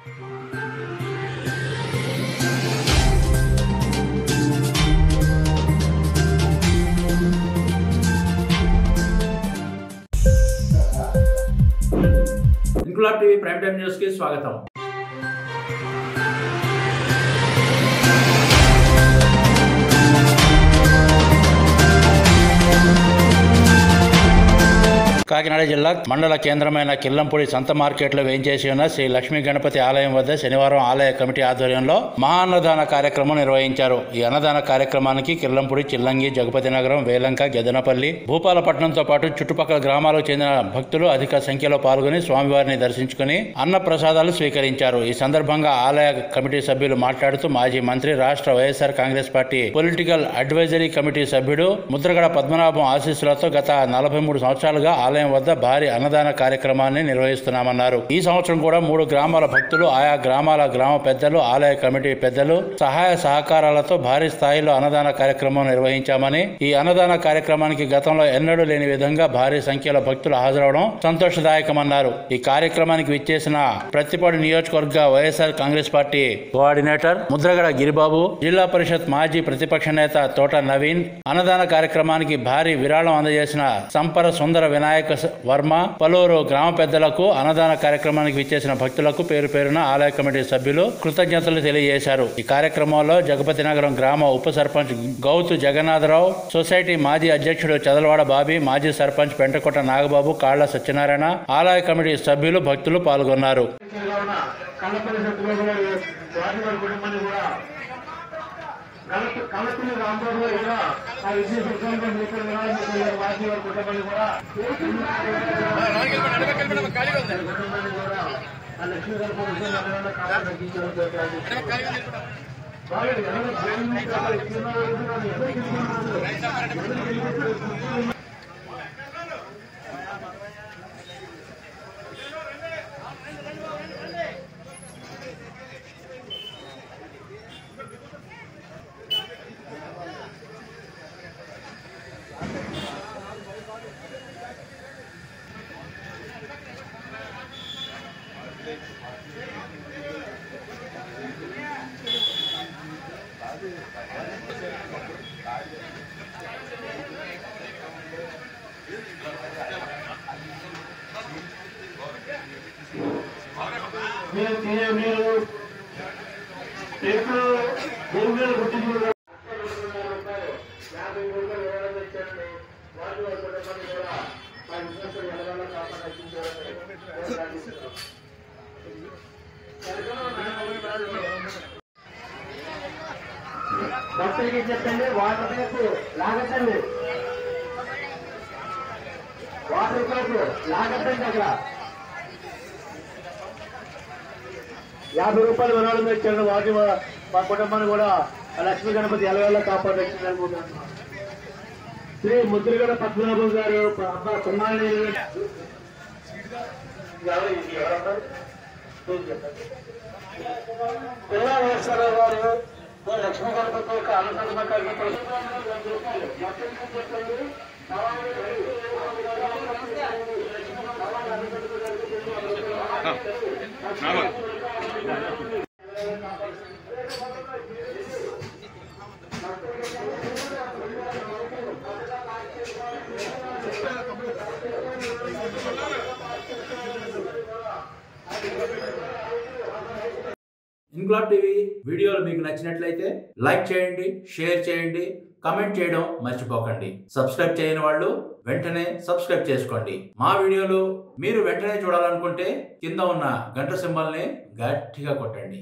Inquilab TV prime time news కి స్వాగతం. కాకినాడ జిల్లా మండల కేంద్రమైన కిల్లంపూడి సంత మార్కెట్లో వేయించేసి ఉన్న శ్రీ లక్ష్మీ గణపతి ఆలయం వద్ద శనివారం ఆలయ కమిటీ ఆధ్వర్యంలో మహా అన్నదాన కార్యక్రమం నిర్వహించారు. ఈ అన్నదాన కార్యక్రమానికి కిల్లంపూడి, చిల్లంగి, జగపతి నగరం, వేలంక, గెదనపల్లి, భూపాలపట్నంతో పాటు చుట్టుపక్కల గ్రామాలకు చెందిన భక్తులు అధిక సంఖ్యలో పాల్గొని స్వామివారిని దర్శించుకుని అన్న ప్రసాదాలు స్వీకరించారు. ఈ సందర్భంగా ఆలయ కమిటీ సభ్యులు మాట్లాడుతూ మాజీ మంత్రి, రాష్ట్ర YSR Congress party political advisory committee సభ్యుడు ముద్రగడ పద్మనాభం ఆశీస్సులతో గత 43 సంవత్సరాలుగా ఆలయం వద్ద భారీ అన్నదాన కార్యక్రమాన్ని నిర్వహిస్తున్నామన్నారు. ఈ సంవత్సరం కూడా 3 గ్రామాల భక్తులు, ఆయా గ్రామాల గ్రామ పెద్దలు, ఆలయ కమిటీ పెద్దలు సహాయ సహకారాలతో భారీ స్థాయిలో అన్నదాన కార్యక్రమం నిర్వహించామని, ఈ అన్నదాన కార్యక్రమానికి గతంలో ఎన్నడూ లేని విధంగా భారీ సంఖ్యలో భక్తులు హాజరవడం సంతోషదాయకమన్నారు. ఈ కార్యక్రమానికి విచ్చేసిన ప్రత్తిపాడు నియోజకవర్గ వైఎస్ఆర్ కాంగ్రెస్ పార్టీ కోఆర్డినేటర్ ముద్రగడ గిరిబాబు, జిల్లా పరిషత్ మాజీ ప్రతిపక్ష నేత తోట నవీన్, అన్నదాన కార్యక్రమానికి భారీ విరాళం అందజేసిన సంపర సుందర వినాయక వర్మ, పలువురు గ్రామ పెద్దలకు, అన్నదాన కార్యక్రమానికి విచ్చేసిన భక్తులకు పేరు పేరున ఆలయ కమిటీ సభ్యులు కృతజ్ఞతలు తెలియజేశారు. ఈ కార్యక్రమంలో జగపతి నగరం గ్రామ ఉప సర్పంచ్ గౌతు జగన్నాథరావు, సొసైటీ మాజీ అధ్యక్షుడు చదలవాడ బాబీ, మాజీ సర్పంచ్ పెంటకోట నాగబాబు, కాళ్ల సత్యనారాయణ, ఆలయ కమిటీ సభ్యులు, భక్తులు పాల్గొన్నారు. కలెక్టర్ రాంబాబు గారు కూడా ఆ విషయం వాటి వారి కుటుంబాన్ని కూడా ఆ లక్ష్మీ గణపతి భక్తులకి చెప్పండి, వాటర్ పైపు లాగట్టండి, వాటర్ పైపు లాగట్టండి. అక్కడ 50 రూపాయలు విరాళం ఇచ్చారు. వాటి మా కుటుంబాన్ని కూడా లక్ష్మీ గణపతి ఎలవేళ కాపాడొచ్చింది అనుకుంటున్నాను. శ్రీ ముద్రగడ పద్మనాభం గారు, అబ్బా సున్నాళ్ళు పిల్లా వేశ్వరరావు గారు లక్ష్మీ గణపతి యొక్క అనుసరణ కలిగి ఇంక్లాబ్ టీవీ వీడియోలు మీకు నచ్చినట్లయితే లైక్ చేయండి, షేర్ చేయండి, కమెంట్ చేయడం మర్చిపోకండి. సబ్స్క్రైబ్ చేయని వాళ్ళు వెంటనే సబ్స్క్రైబ్ చేసుకోండి. మా వీడియోలు మీరు వెంటనే చూడాలనుకుంటే కింద ఉన్న గంట సింబల్ని గట్టిగా కొట్టండి.